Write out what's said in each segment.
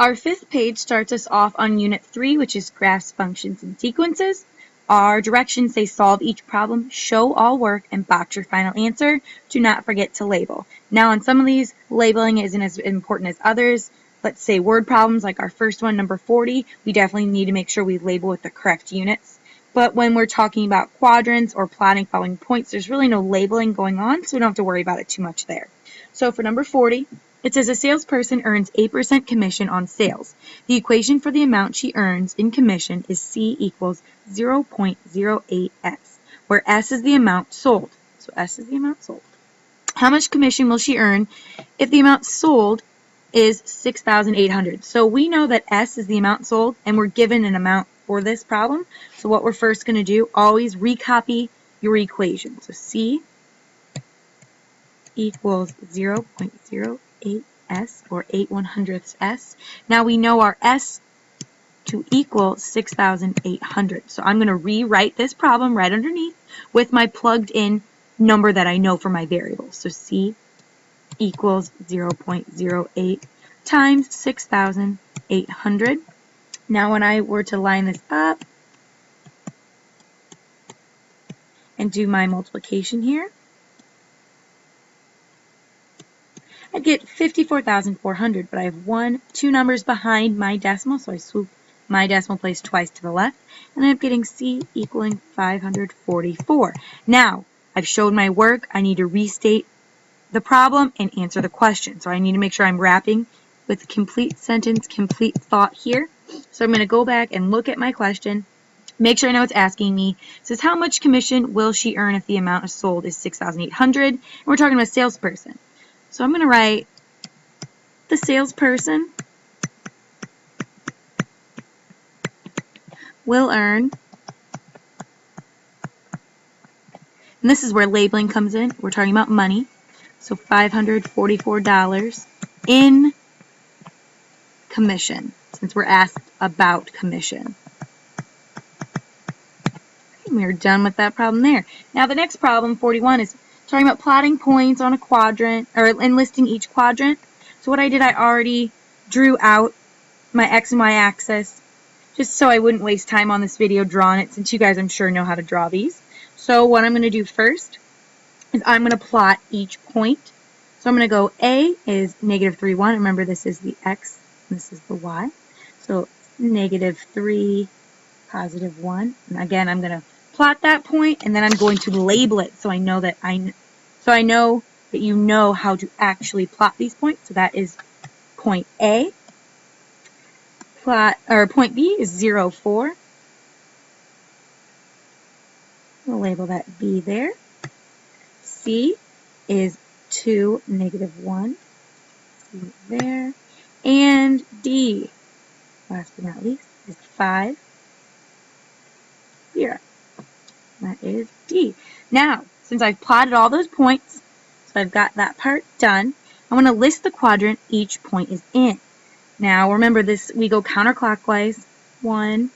Our fifth page starts us off on Unit 3, which is graphs, functions, and sequences. Our directions say solve each problem, show all work, and box your final answer. Do not forget to label. Now on some of these, labeling isn't as important as others. Let's say word problems like our first one, number 40, we definitely need to make sure we label with the correct units. But when we're talking about quadrants or plotting following points, there's really no labeling going on, so we don't have to worry about it too much there. So for number 40, it says a salesperson earns 8% commission on sales. The equation for the amount she earns in commission is C equals 0.08S, where S is the amount sold. So S is the amount sold. How much commission will she earn if the amount sold is $6,800? So we know that S is the amount sold, and we're given an amount for this problem. So what we're first going to do, always recopy your equation. So C equals 0.08S or 8/100ths S. Now we know our S to equal 6,800. So I'm going to rewrite this problem right underneath with my plugged in number that I know for my variable. So C equals 0.08 times 6,800. Now when I were to line this up and do my multiplication here, I'd get 54,400, but I have two numbers behind my decimal, so I swoop my decimal place twice to the left, and I'm getting C equaling 544. Now, I've showed my work. I need to restate the problem and answer the question. So I need to make sure I'm wrapping with complete sentence, complete thought here. So I'm going to go back and look at my question, make sure I know it's asking me. It says, how much commission will she earn if the amount sold is 6,800? And we're talking about a salesperson. So I'm going to write the salesperson will earn, and this is where labeling comes in. We're talking about money. So $544 in commission, since we're asked about commission. And we're done with that problem there. Now the next problem, 41, is talking about plotting points on a quadrant, or enlisting each quadrant. So what I did, I already drew out my X and Y axis, just so I wouldn't waste time on this video drawing it, since you guys, I'm sure, know how to draw these. So what I'm going to do first is I'm going to plot each point. So I'm going to go A is -3, 1. Remember, this is the X, and this is the Y. So -3, +1. And again, I'm going to plot that point, and then I'm going to label it so I know that you know how to actually plot these points. So that is point A. Point B is 0, 4. We'll label that B there. C is 2, -1. C there. And D, last but not least, is 5, 0. That is D. Now, since I've plotted all those points, so I've got that part done, I want to list the quadrant each point is in. Now, remember this, we go counterclockwise. 1,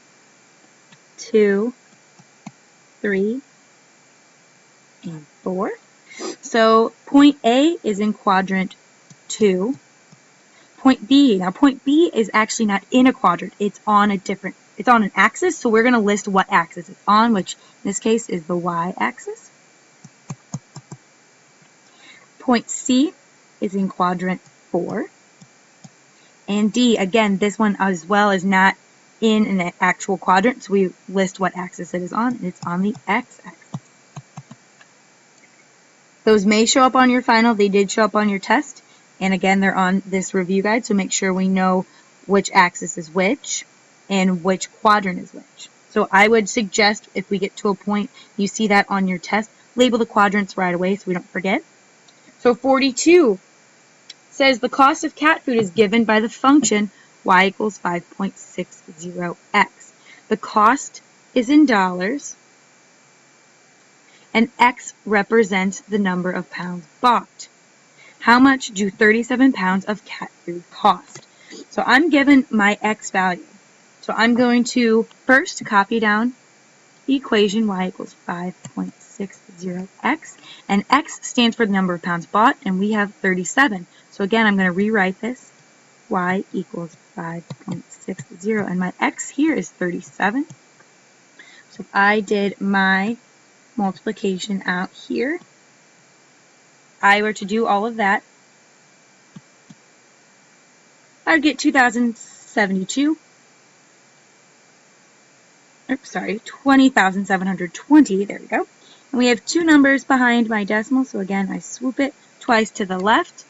2, 3, and 4. So point A is in quadrant 2. Point B, now point B is actually not in a quadrant, it's on an axis, so we're going to list what axis it's on, which in this case is the y-axis. Point C is in quadrant 4. And D, again, this one as well is not in an actual quadrant, so we list what axis it is on, and it's on the x-axis. Those may show up on your final. They did show up on your test. And again, they're on this review guide, so make sure we know which axis is which and which quadrant is which. So I would suggest, if we get to a point you see that on your test, label the quadrants right away so we don't forget. So 42 says the cost of cat food is given by the function y equals 5.60x. The cost is in dollars, and X represents the number of pounds bought. How much do 37 pounds of cat food cost? So I'm given my X value. So I'm going to first copy down the equation y equals 5.60x, and X stands for the number of pounds bought, and we have 37. So again, I'm going to rewrite this. Y equals 5.60, and my x here is 37. So if I did my multiplication out here, I were to do all of that, I would get 20,720. 20,720, there we go. And we have two numbers behind my decimal, so again, I swoop it twice to the left.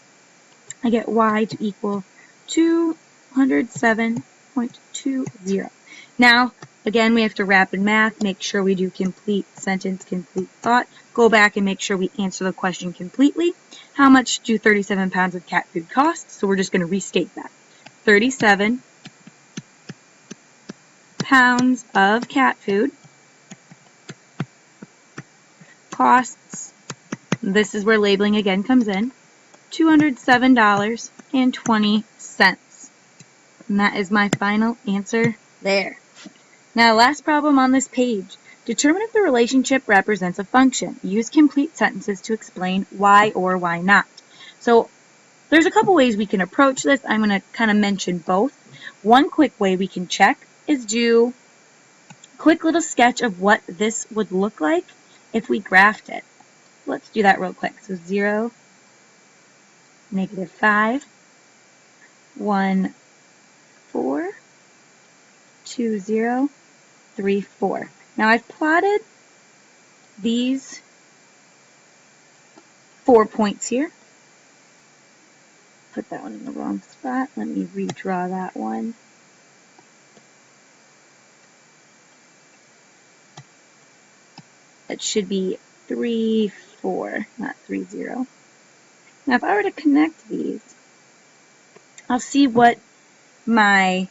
I get y to equal 207.20. Now, again, we have to rapid math, make sure we do complete sentence, complete thought, go back and make sure we answer the question completely. How much do 37 pounds of cat food cost? So we're just going to restate that. 37 pounds of cat food costs, this is where labeling again comes in, $207.20. And that is my final answer there. Now, last problem on this page. Determine if the relationship represents a function. Use complete sentences to explain why or why not. So there's a couple ways we can approach this. I'm going to kind of mention both. One quick way we can check is do a quick little sketch of what this would look like if we graphed it. Let's do that real quick. So 0, -5, 1, 4, 2, 0, 3, 4. Now I've plotted these 4 points here. Put that one in the wrong spot. Let me redraw that one. It should be 3, 4, not 3, 0. Now if I were to connect these, I'll see what my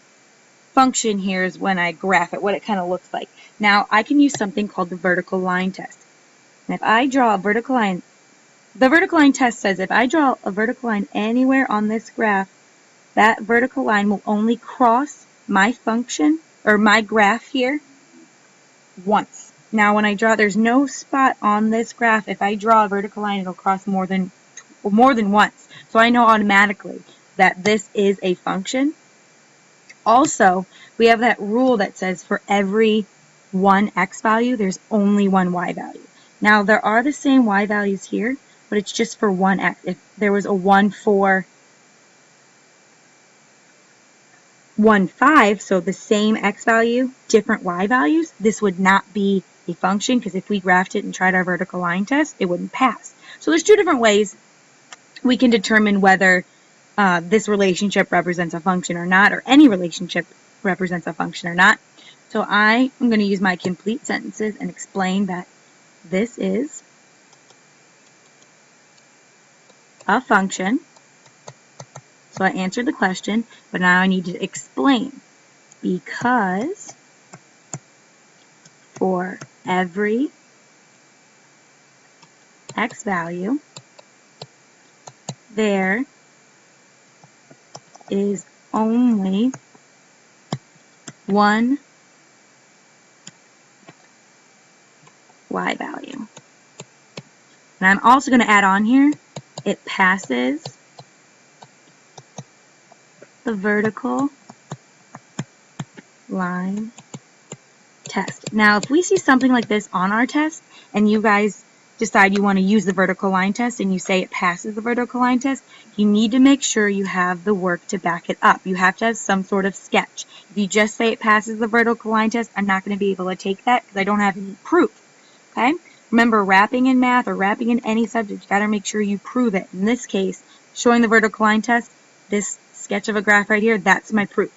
function here is when I graph it, what it kind of looks like. Now I can use something called the vertical line test. And if I draw a vertical line, the vertical line test says if I draw a vertical line anywhere on this graph, that vertical line will only cross my function or my graph here once. Now when I draw, there's no spot on this graph. If I draw a vertical line, it'll cross more than once. So I know automatically that this is a function. Also, we have that rule that says for every one x value, there's only one y value. Now, there are the same y values here, but it's just for one x. If there was a 1, 4, 1, 5, so the same x value, different y values, this would not be a function because if we graphed it and tried our vertical line test, it wouldn't pass. So there's two different ways we can determine whether this relationship represents a function or not, or any relationship represents a function or not. So I am going to use my complete sentences and explain that this is a function. So I answered the question, but now I need to explain. Because for every x value, there is only one y value. And I'm also going to add on here, it passes the vertical line test. Now, if we see something like this on our test, and you guys decide you want to use the vertical line test and you say it passes the vertical line test, you need to make sure you have the work to back it up. You have to have some sort of sketch. If you just say it passes the vertical line test, I'm not going to be able to take that because I don't have any proof. Okay? Remember, wrapping in math or wrapping in any subject, you got to make sure you prove it. In this case, showing the vertical line test, this sketch of a graph right here, that's my proof.